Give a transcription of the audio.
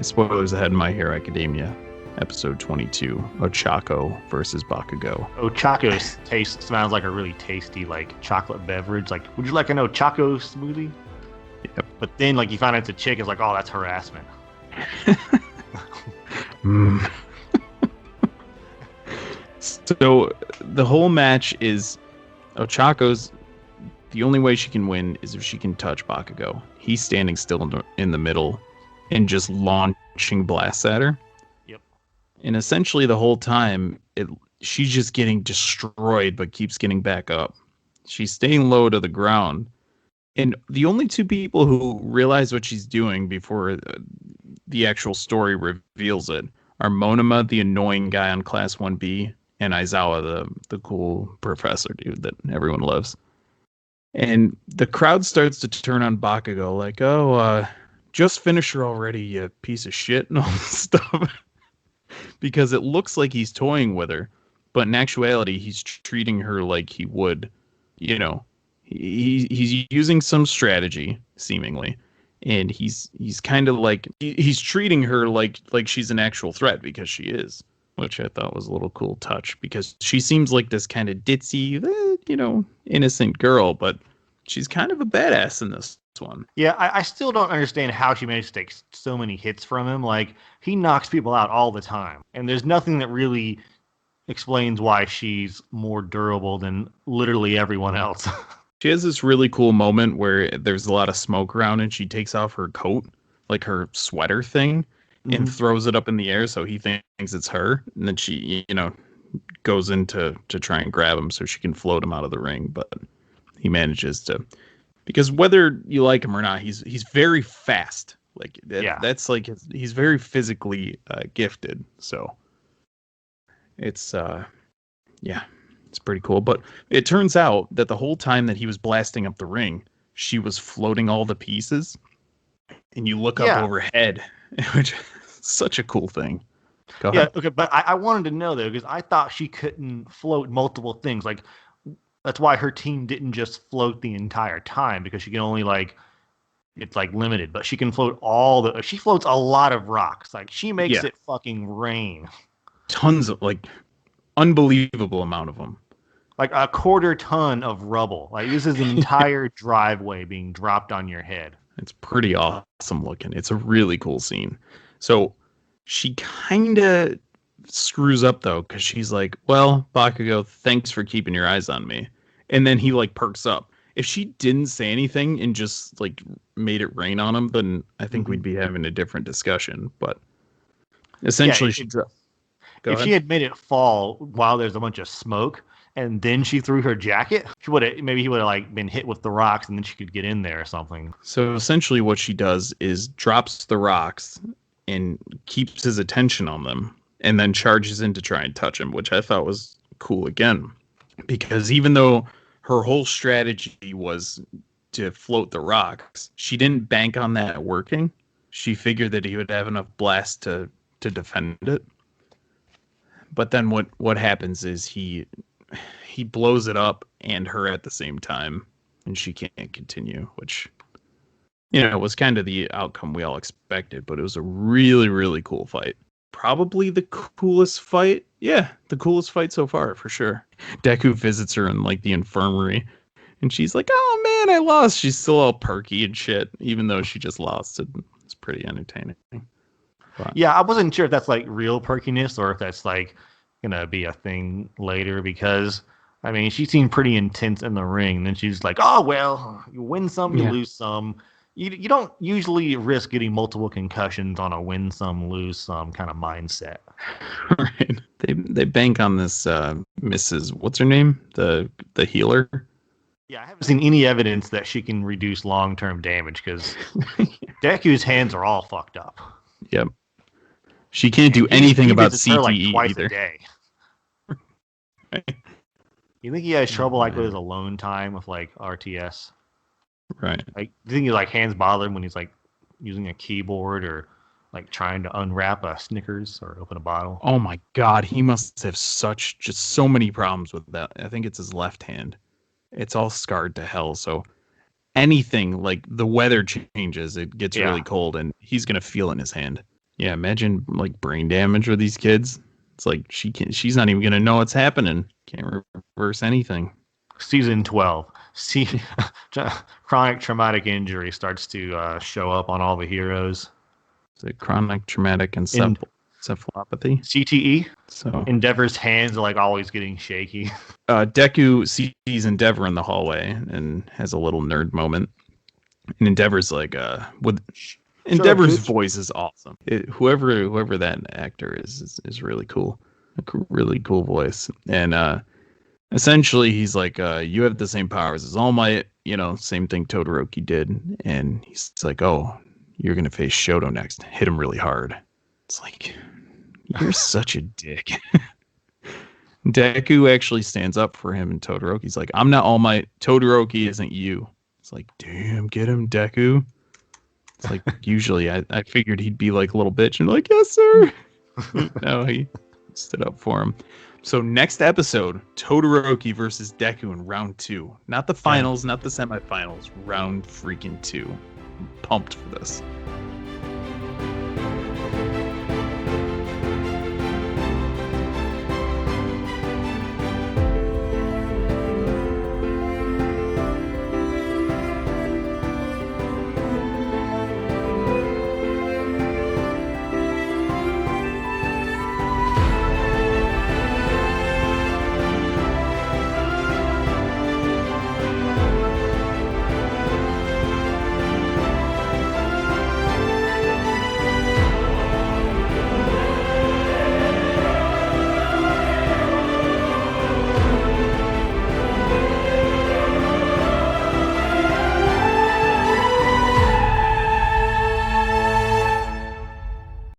Spoilers ahead in My Hero Academia, episode 22, Ochaco versus Bakugo. Ochaco smells like a really tasty, like, chocolate beverage. Like, would you like an Ochaco smoothie? Yep. But then, like, you find out it's a chick, it's like, oh, that's harassment. So, the whole match is Ochaco's... The only way she can win is if she can touch Bakugo. He's standing still in the middle and just launching blasts at her. Yep. And essentially the whole time, she's just getting destroyed, but keeps getting back up. She's staying low to the ground. And the only two people who realize what she's doing before the actual story reveals it are Monoma, the annoying guy on Class 1B, and Aizawa, the cool professor dude that everyone loves. And the crowd starts to turn on Bakugo, like, oh, just finish her already, you piece of shit, and all this stuff. Because it looks like he's toying with her, but in actuality, he's treating her like he would, you know, he's using some strategy, seemingly. And he's kind of like, he's treating her like she's an actual threat, because she is. Which I thought was a little cool touch, because she seems like this kind of ditzy, innocent girl, but she's kind of a badass in this one. Yeah, I still don't understand how she managed to take so many hits from him. Like, he knocks people out all the time, and there's nothing that really explains why she's more durable than literally everyone else. She has this really cool moment where there's a lot of smoke around, and she takes off her coat, like her sweater thing, and throws it up in the air, so he thinks it's her, and then she, goes in to try and grab him so she can float him out of the ring, but he manages to, because whether you like him or not, he's very fast. Like that's like he's very physically gifted, so it's it's pretty cool. But it turns out that the whole time that he was blasting up the ring, she was floating all the pieces, and you look up overhead, which is such a cool thing. Go ahead. Yeah, okay, but I wanted to know, though, because I thought she couldn't float multiple things. Like, that's why her team didn't just float the entire time, because she can only, it's, limited. But she can float she floats a lot of rocks. Like, she makes it fucking rain. Tons of, unbelievable amount of them. Like, a quarter ton of rubble. Like, this is an entire driveway being dropped on your head. It's pretty awesome looking. It's a really cool scene. So she kind of screws up, though, because she's like, well, Bakugo, thanks for keeping your eyes on me. And then he, perks up. If she didn't say anything and just, made it rain on him, then I think we'd be having a different discussion. But essentially, if she had made it fall while there's a bunch of smoke, and then she threw her jacket, he would have been hit with the rocks, and then she could get in there or something. So essentially what she does is drops the rocks and keeps his attention on them, and then charges in to try and touch him, which I thought was cool again. Because even though her whole strategy was to float the rocks, she didn't bank on that working. She figured that he would have enough blast to defend it. But then what happens is he blows it up and her at the same time, and she can't continue, which, was kind of the outcome we all expected, but it was a really, really cool fight. Probably the coolest fight. Yeah, the coolest fight so far, for sure. Deku visits her in, the infirmary, and she's like, oh, man, I lost. She's still all perky and shit, even though she just lost. It's pretty entertaining. But, yeah, I wasn't sure if that's, real perkiness or if that's, gonna be a thing later, because she seemed pretty intense in the ring, and then she's like, oh well, you win some, you lose some. You don't usually risk getting multiple concussions on a win some, lose some kind of mindset. Right. They bank on this Mrs. What's her name? The healer. Yeah, I haven't seen any evidence that she can reduce long-term damage, because Deku's hands are all fucked up. Yep. She can't do anything about CTE twice either. A day. You think he has trouble with his alone time with RTS? Right. Do you think his hands bother him when he's using a keyboard or trying to unwrap a Snickers or open a bottle? Oh my God, he must have just so many problems with that. I think it's his left hand. It's all scarred to hell. So anything the weather changes, it gets really cold, and he's gonna feel it in his hand. Yeah, imagine like brain damage with these kids. It's like she's not even gonna know what's happening. Can't reverse anything. Season 12. See, chronic traumatic injury starts to show up on all the heroes. It's a chronic traumatic In encephalopathy. CTE, So Endeavor's hands are like always getting shaky. Deku sees Endeavor in the hallway and has a little nerd moment. And Endeavor's like, with Endeavor's voice is awesome. Whoever that actor is really cool. Really cool voice. And essentially he's like, you have the same powers as All Might, same thing Todoroki did. And he's like, oh, you're gonna face Shoto next. Hit him really hard. It's like, you're such a dick. Deku actually stands up for him, and Todoroki's like, I'm not All Might. Todoroki isn't you. It's like, damn, get him, Deku. It's like, usually I figured he'd be like a little bitch and like, yes, sir. No, he stood up for him. So next episode, Todoroki versus Deku in round 2. Not the finals, not the semifinals. Round freaking 2. I'm pumped for this.